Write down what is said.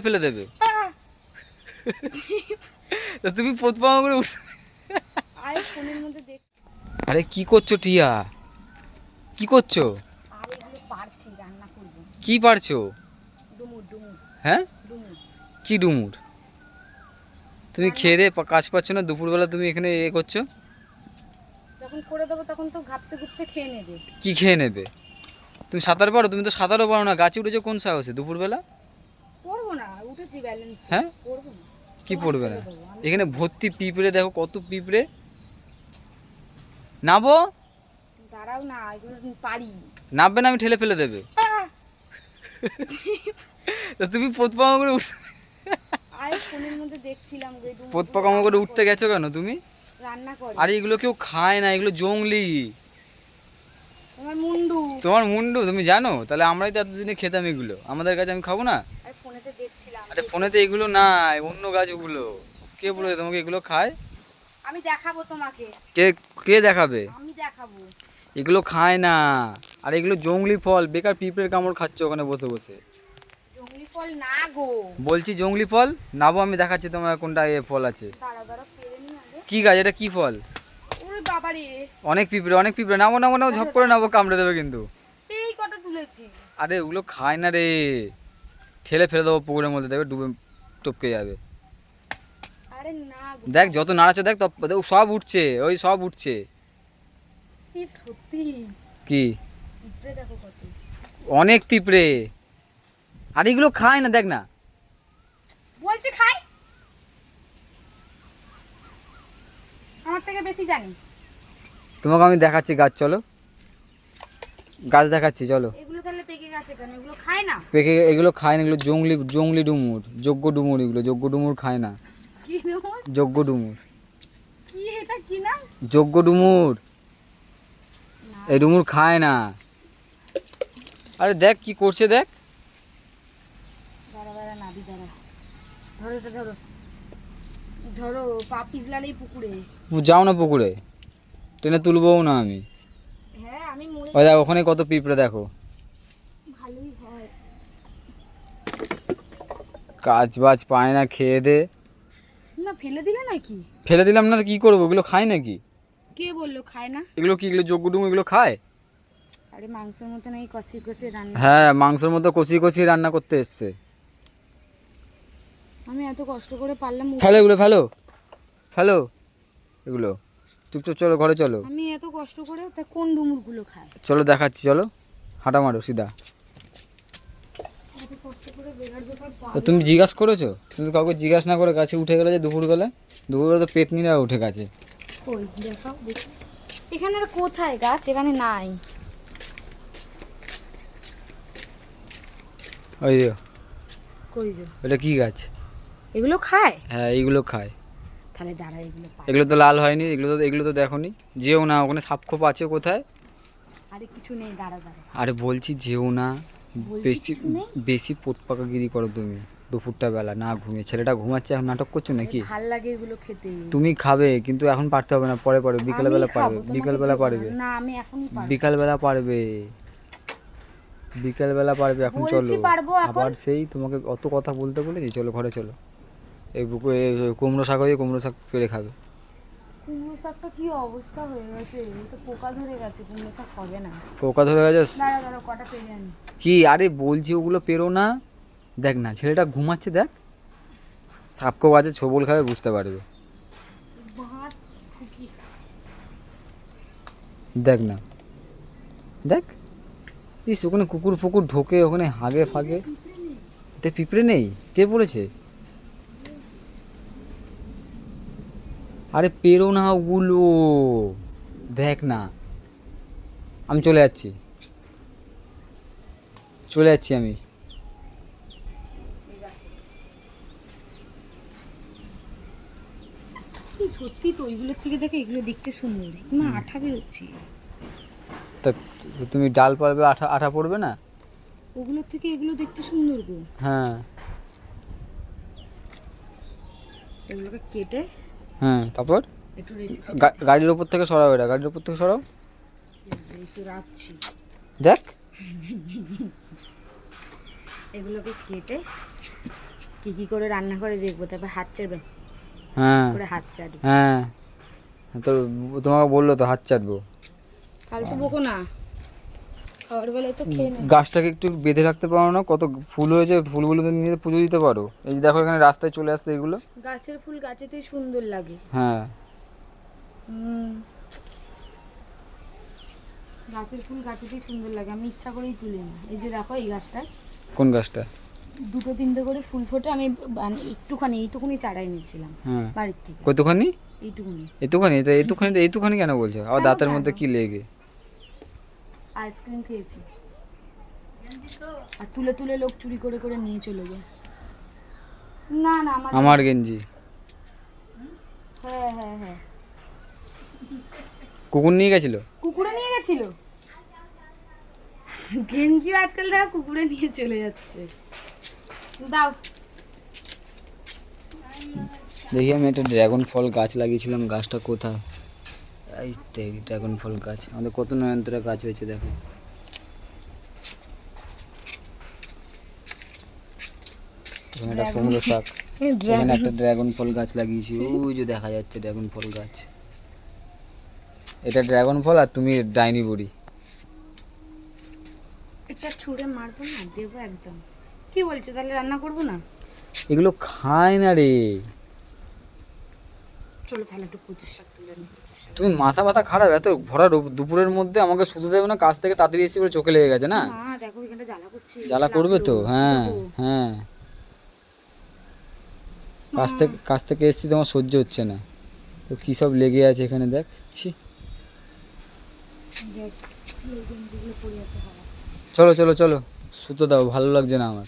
ফেলে দেবে। তা তুমি পোতপামা করে আরে কি করছো টিয়া, কি করছো? কি পারছো? হ্যাঁ কি ডুমুর? তুমি খেয়ে দে কাজ পাচ্ছ না, দুপুরবেলা তুমি এখানে এ করছো। যখন করে দেবো তখন তো ঘাপতে ঘুপতে খেয়ে নেবে। কি খেয়ে নেবে? তুমি সাঁতার পারো? তুমি তো সাঁতারও পারো না, গাছে উঠেছো কোন সাহসে দুপুরবেলা? করবো না, উঠেছি ব্যালেন্স। হ্যাঁ করবো না। কি পড়বে না? এখানে ভর্তি পিঁপড়ে, দেখো কত পিঁপড়ে। নাবো? দাঁড়াও না, এগুলো পারি। নাববে না, আমি ঠেলে ফেলে দেবে। তা তুমি পোতপামা করে আরে ফোনের মধ্যে দেখছিলাম পোতপামা করে উঠতে গেছো কেন তুমি? রান্না করে। আরে এগুলো কেউ খায় না, এগুলো জংলি। তোমার মুন্ডু। তোমার মুন্ডু তুমি জানো? তাহলে আমরাই তো এতদিনে খেতাম এগুলো, আমাদের কাছে আমি খাবো না? আরে ফোনেতে দেখছিলাম। আরে ফোনেতে এগুলো নাই, অন্য গাছগুলো। কে বলেছে তোমাকে এগুলো খায়? আমি দেখাবো তোমাকে। কে কে দেখাবে? আমি দেখাবো। এগুলো খায় না। আর এগুলো জংলি ফল, বেকার পিঁপড়ের কামড় খাচ্ছে ওখানে বসে বসে। জংলি ফল না গো। বলছি জংলি ফল নাবো, আমি দেখাচ্ছি তোমার কোনটা এ ফল আছে। দাঁড়াও দাঁড়াও, পেরে নি আগে। কি গাছ এটা, কি ফল? ওরে বাবারে, অনেক পিঁপড়ে, অনেক পিঁপড়ে। নাবো নাবো নাবো, ঝপ করে নাবো, কামড়ে দেবে কিন্তু। এই কটা তুলেছি। আরে ওগুলো খায় না রে, ঠেলে ফেলে দেবো পুকুরের মধ্যে, দেখবে ডুবে টপকে যাবে। আরে না গো। দেখ যত নাড়াচ্ছে, দেখ সব উঠছে, ওই সব উঠছে। এই সত্যি কি? পিঁপড়ে দেখো কত। অনেক পিঁপড়ে। আর এগুলো খায় না, দেখ না। বলছে খাই, আমার থেকে বেশি জানি। তোমাকে আমি দেখাচ্ছি গাছ, চলো গাছ দেখাচ্ছি চলো। এগুলো তাহলে পেকে গেছে কেন? এগুলো খায় না? পেকে এগুলো খায় না, এগুলো জংলি জংলি ডুমুর, যোগ্য ডুমুর। এগুলো যোগ্য ডুমুর খায় না। কি নাম? যোগ্য ডুমুর। কি এটা, কি নাম? যোগ্য ডুমুর। এই ডুমুর খায় না। আরে দেখ কি করছে, দেখ। দাঁড়া দাঁড়া, নাবি দাঁড়া। ধরো এটা, ধরো ধরো, পা পিছলালেই পুকুরে। যাও না পুকুরে, টেনে তুলবও না আমি। হ্যাঁ আমি মরে ওই দেখ ওখানে কত পিঁপড়ে, দেখো। ভালোই হয়। কাজ বাজ পায় না, খেয়ে দে। না ফেলে দিলে নাকি? ফেলে দিলাম না তো কি করবো, এগুলো খায় নাকি? কে বললো খায় না? এগুলো কি, এগুলো যোগ্য ডুমুর, এগুলো খায়? আরে মাংসের মতো নাকি কষি কষি রান্না। হ্যাঁ মাংসের মতো কষিয়ে কষিয়ে রান্না করতে এসছে। আমি এত কষ্ট করে পারলাম। ফেলো এগুলো, ফেলো ফেলো এগুলো। চুপচাপ চলো ঘরে চলো। আমি এত কষ্ট করে, তা কোন ডুমুরগুলো খায়? চলো দেখাচ্ছি, চলো হাঁটা মারো সিধা। এত কষ্ট করে বেগার জোগাড় তো তুমি জিজ্ঞাসা করেছো? তুমি কাউকে জিজ্ঞাসা না করে গাছে উঠে গেলে যে দুপুরবেলা? দুপুরবেলা তো পেতনিরা উঠে গেছে। কই দেখাও দেখি। এখানে আর কোথায় গাছ? এখানে নাই। ওই যে কই যে এটা কি গাছ? এগুলো খায়? হ্যাঁ এইগুলো খায়। তাহলে দাঁড়া, এগুলো পাই। এগুলো তো লাল হয়নি, এগুলো তো দেখোনি। যেও না, ওখানে সাপ খোপ আছে কোথায়? আরে কিছু নেই, দাঁড়া দাঁড়া। আরে বলছি যেও না, বলছি বেশি কিছু নেই। বেশি পোতপাকাগিরি করো তুমি দুপুরটা বেলা না ঘুমিয়ে। ছেলেটা ঘুমাচ্ছে, এখন নাটক করছো নাকি? ভাল লাগে এগুলো খেতে। তুমি খাবে কিন্তু এখন পারতে হবে না, পরে পারবে, বিকেলবেলা আমি পারবে, খাবো, তোমাকে বিকেলবেলা দেবো পারবে। না। আমি এখনই পারবো। বিকালবেলা পারবে, বিকেলবেলা পারবে। এখন চলো। বলছি পারবো এখন। আবার সেই তোমাকে অত কথা বলতে বলেছি, চলো ঘরে চলো। এই কুমড়ো শাক হয়ে, কুমড়ো শাক পেরে খাবে। কুমড়ো শাকটা কি অবস্থা হয়ে গেছে, এই তো পোকা ধরে গেছে, কুমড়ো শাক হবে না। পোকা ধরে গেছে? দাঁড়া দাঁড়া, কটা পেরে আনি। কি আরে বলছি ওগুলো পেরো না। দেখ না ছেলেটা ঘুমাচ্ছে, দেখ সাপকো বাজে, ছোবল খাবে, বুঝতে পারবে। বাঁশ ফুকি। দেখ না, দেখ। ইস ওখানে কুকুর ফুকুর ঢোকে, ওখানে হাগে ফাগে। এটা পিঁপড়ে নেই, কে পড়েছে? আরে পেরো না ওগুলো, দেখ না। আমি চলে যাচ্ছি, চলে যাচ্ছি আমি। কি সত্যি তো, ওইগুলোর থেকে দেখে এগুলো দেখতে সুন্দর, না আঠা বেরোচ্ছে। তা তুমি ডাল পারবে, আঠা আঠা পড়বে না? ওগুলোর থেকে এগুলো দেখতে সুন্দর গো। হ্যাঁ এগুলোকে কেটে হ্যাঁ, তারপর একটু রেসিপি গাড়ির ওপর থেকে সরাও, এটা গাড়ির ওপর থেকে সরাও। একটু রাখছি। দেখ এগুলোকে কেটে কি করে রান্না করে দেখবো, তারপর হাত চাটবে, হ্যাঁ করে হাত চাটবে। হ্যাঁ, তো তোমাকে বললো তো হাত চাটবো। ফালতু বকো না, খাবার বেলায় তো খেয়ে নে। গাছটাকে একটু বেঁধে রাখতে পারো না? কত ফুল হয়েছে, ফুলগুলো তো নিয়ে পুজো দিতে পারো। এই যে দেখো এখানে রাস্তায় চলে আসছে এগুলো। গাছের ফুল গাছেতেই সুন্দর লাগে। হ্যাঁ, গাছের ফুল গাছেতেই সুন্দর লাগে, আমি ইচ্ছা করেই তুলি না। এই যে দেখো এই গাছটা, কোন গাছটা? দুটো তিনটে করে ফুল ফোটে, আমি এইটুকুনি চারা এনেছিলাম হ্যাঁ, বাড়ির থেকে। কতখানি? এইটুকুনি। এতখানি? তো এইটুখানি কেন বলছো? আবার কেন, দাঁতের কেন? মধ্যে কি লেগে? আইসক্রিম খেয়েছি, আর তুলে তুলে লোক চুরি করে করে নিয়ে চলে যায়। না না আমার গেঞ্জি হ্যাঁ হ্যাঁ হ্যাঁ, কুকুর নিয়ে গেছিল। কুকুরে নিয়ে গেছিল গেঞ্জিও আজকাল দেখো কুকুরে নিয়ে চলে যাচ্ছে। দাও। দেখি আমি একটা ড্রাগন ফল গাছ লাগিয়েছিলাম, গাছটা কোথায়? এই ড্রাগন ফল গাছ, আমাদের কত নয়নতারা গাছ হয়েছে দেখো। এখানে একটা কুমড়ো শাক, এখানে একটা ড্রাগন ফল গাছ লাগিয়েছি, ওই যে দেখা যাচ্ছে ড্রাগন ফল গাছ। এটা ড্রাগন ফল আর তুমি ডাইনি বুড়ি। এটা ছুঁড়ে মারবো না, দেবো একদম। কি বলছো, তাহলে রান্না করবো না? এগুলো খায় না রে। চলো তাহলে একটু কচুর শাক তুলে আনি, কচুর শাক। তুমি মাথা মাথা খারাপ, এত ভরা দুপুরের মধ্যে আমাকে শুতে দেবে না? কাজ থেকে তাড়াতাড়ি এসে করে চোখে লেগে গেছে না? মা দেখো এখানটা জ্বালা করছে। জ্বালা করবে তো, হ্যাঁ দেবো। হ্যাঁ। কাজ থেকে এসেছি, তোমার সহ্য হচ্ছে না তো কী সব লেগে আছে এখানে দেখছি। দেখ, এই গেঞ্জিগুলো পরে আছে। চলো চলো চলো, শুতে দাও, ভালো লাগছে না আমার।